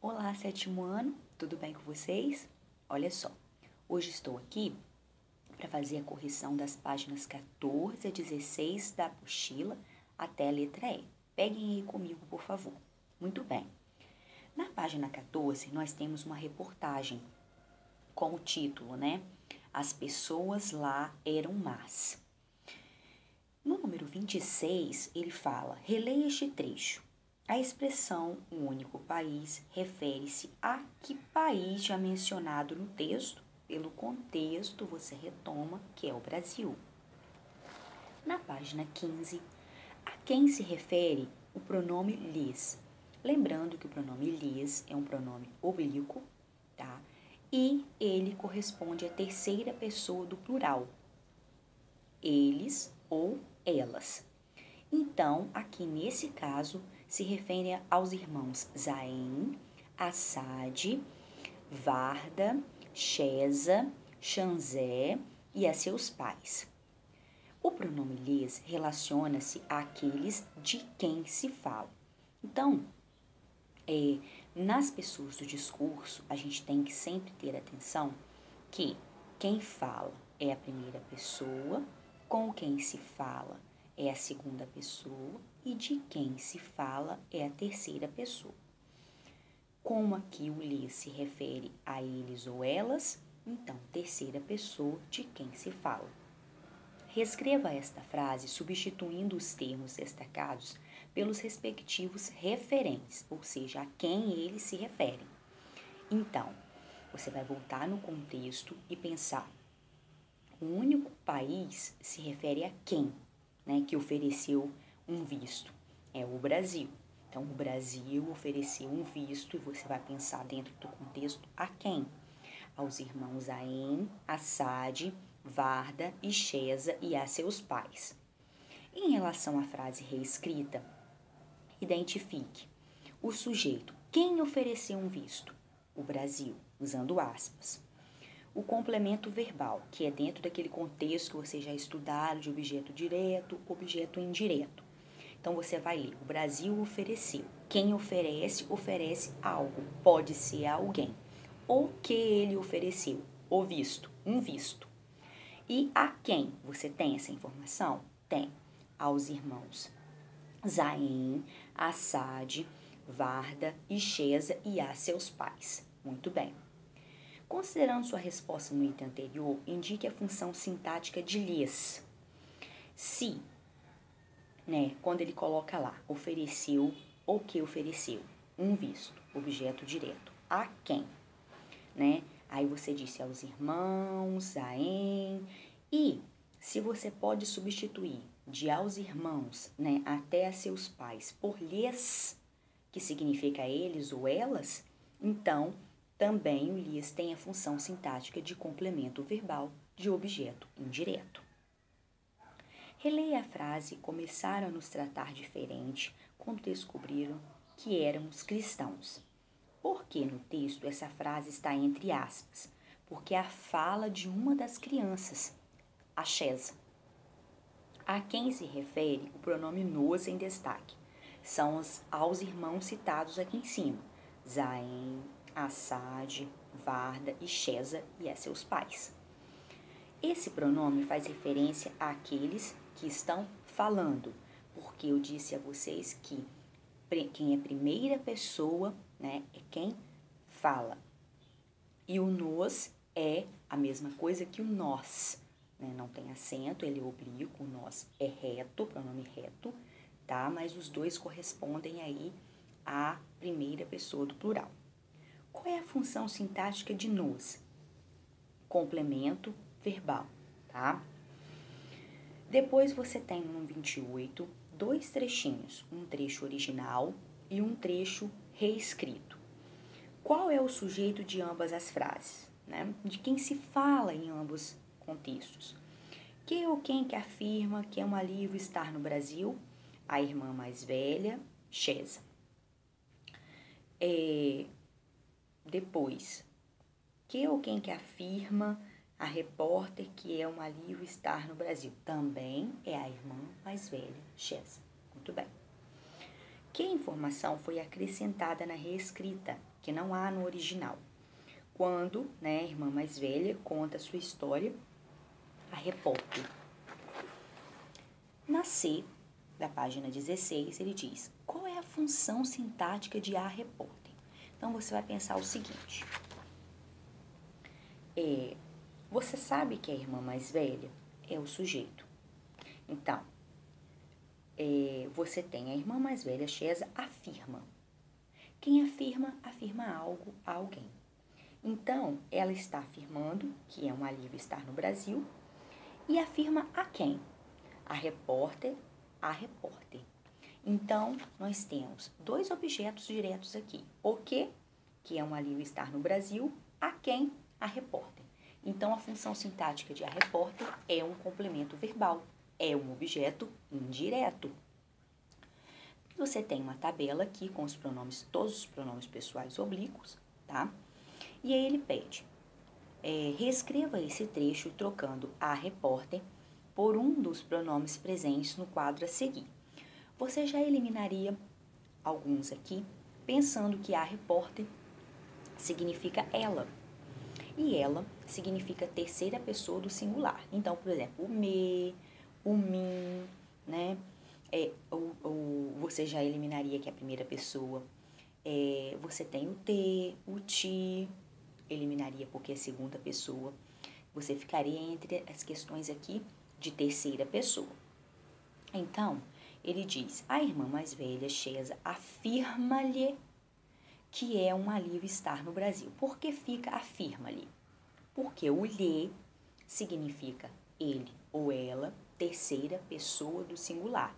Olá, sétimo ano, tudo bem com vocês? Olha só, hoje estou aqui para fazer a correção das páginas 14 a 16 da apostila até a letra E. Peguem aí comigo, por favor. Muito bem. Na página 14, nós temos uma reportagem com o título, né? As pessoas lá eram más. No número 26, ele fala: releia este trecho. A expressão "um único país" refere-se a que país já mencionado no texto? Pelo contexto, você retoma que é o Brasil. Na página 15, a quem se refere o pronome lhes? Lembrando que o pronome lhes é um pronome oblíquo, tá? E ele corresponde à terceira pessoa do plural. Eles ou elas. Então, aqui nesse caso, se refere aos irmãos Zaem, Assad, Varda, Sheza, Shanzé e a seus pais. O pronome lhes relaciona-se àqueles de quem se fala. Então, nas pessoas do discurso, a gente tem que sempre ter atenção que quem fala é a primeira pessoa, com quem se fala é a segunda pessoa e de quem se fala é a terceira pessoa. Como aqui o lhes se refere a eles ou elas, então terceira pessoa de quem se fala. Reescreva esta frase substituindo os termos destacados pelos respectivos referentes, ou seja, a quem eles se referem. Então, você vai voltar no contexto e pensar: o único país se refere a quem, né, que ofereceu um visto? É o Brasil. Então, o Brasil ofereceu um visto e você vai pensar dentro do contexto a quem? Aos irmãos Zaem, Assad, Varda e Sheza e a seus pais. Em relação à frase reescrita, identifique o sujeito. Quem ofereceu um visto? O Brasil, usando aspas. O complemento verbal, que é dentro daquele contexto que você já estudaram de objeto direto, objeto indireto. Então, você vai ler: o Brasil ofereceu. Quem oferece, oferece algo. Pode ser alguém. O que ele ofereceu? O visto, um visto. E a quem? Você tem essa informação? Tem. Aos irmãos Zaem, Assad, Varda e Sheza e a seus pais. Muito bem. Considerando sua resposta no item anterior, indique a função sintática de lhes. Se, quando ele coloca lá, ofereceu, o que ofereceu? Um visto, objeto direto. A quem? Aí você disse aos irmãos, Zaem. E se você pode substituir de aos irmãos, até a seus pais, por lhes, que significa eles ou elas, então também o lhes tem a função sintática de complemento verbal de objeto indireto. Releia a frase: começaram a nos tratar diferente quando descobriram que éramos cristãos. Por que no texto essa frase está entre aspas? Porque é a fala de uma das crianças, a Sheza. A quem se refere o pronome nos em destaque? São aos irmãos citados aqui em cima: Zaem, Assad, Varda e Sheza e a seus pais. Esse pronome faz referência àqueles que estão falando, porque eu disse a vocês que quem é primeira pessoa, é quem fala. E o nos é a mesma coisa que o nós, não tem acento, ele é oblíquo, o nós é reto, pronome reto, tá? Mas os dois correspondem aí à primeira pessoa do plural. Qual é a função sintática de nos? Complemento verbal, tá? Depois você tem no 28 dois trechinhos, um trecho original e um trecho reescrito. Qual é o sujeito de ambas as frases? De quem se fala em ambos contextos? Que ou quem que afirma que é um alívio estar no Brasil? A irmã mais velha, Sheza. Depois, que ou quem que afirma, a repórter, que é um alívio estar no Brasil? Também é a irmã mais velha, Sheza. Muito bem. Que informação foi acrescentada na reescrita, que não há no original? Quando, né, a irmã mais velha conta a sua história, a repórter. Na C, da página 16, ele diz: qual é a função sintática de a repórter? Então, você vai pensar o seguinte. Você sabe que a irmã mais velha é o sujeito. Então, você tem a irmã mais velha, Chesa, afirma. Quem afirma, afirma algo a alguém. Então, ela está afirmando que é um alívio estar no Brasil e afirma a quem? A repórter, a repórter. Então, nós temos dois objetos diretos aqui. O que é um alívio estar no Brasil, a quem? A repórter. Então, a função sintática de a repórter é um complemento verbal, é um objeto indireto. Você tem uma tabela aqui com os pronomes, todos os pronomes pessoais oblíquos, tá? E aí ele pede, reescreva esse trecho trocando a repórter por um dos pronomes presentes no quadro a seguir. Você já eliminaria alguns aqui, pensando que a repórter significa ela. E ela significa terceira pessoa do singular. Então, por exemplo, o me, o mim, né? Você já eliminaria aqui a primeira pessoa. Você tem o te, o ti, eliminaria porque é segunda pessoa. Você ficaria entre as questões aqui de terceira pessoa. Então, ele diz, a irmã mais velha, Chesa, afirma-lhe que é um alívio estar no Brasil. Por que fica afirma-lhe? Porque o lhe significa ele ou ela, terceira pessoa do singular.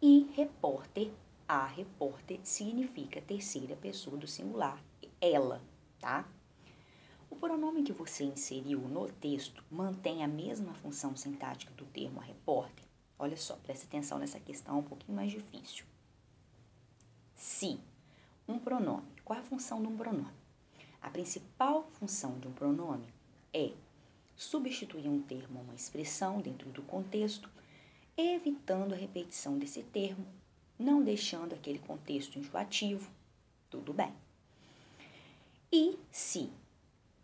E repórter, a repórter, significa terceira pessoa do singular, ela, tá? O pronome que você inseriu no texto mantém a mesma função sintática do termo a repórter? Olha só, presta atenção nessa questão, um pouquinho mais difícil. Se um pronome, qual é a função de um pronome? A principal função de um pronome é substituir um termo ou uma expressão dentro do contexto, evitando a repetição desse termo, não deixando aquele contexto enjoativo, tudo bem. E se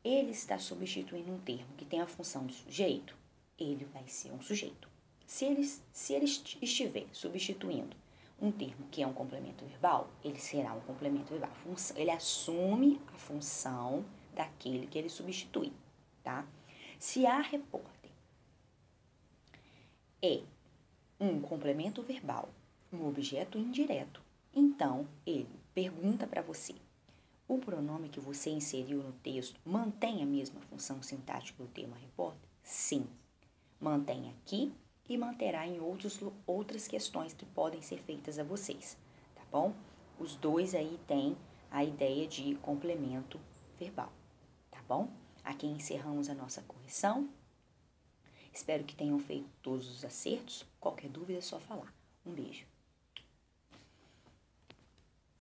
ele está substituindo um termo que tem a função de sujeito, ele vai ser um sujeito. Se ele estiver substituindo um termo que é um complemento verbal, ele será um complemento verbal. Ele assume a função daquele que ele substitui, tá? Se a repórter é um complemento verbal, um objeto indireto, então ele pergunta para você, o pronome que você inseriu no texto mantém a mesma função sintática do termo repórter? Sim, mantém aqui e manterá em outras questões que podem ser feitas a vocês, tá bom? Os dois aí têm a ideia de complemento verbal, tá bom? Aqui encerramos a nossa correção. Espero que tenham feito todos os acertos. Qualquer dúvida é só falar. Um beijo.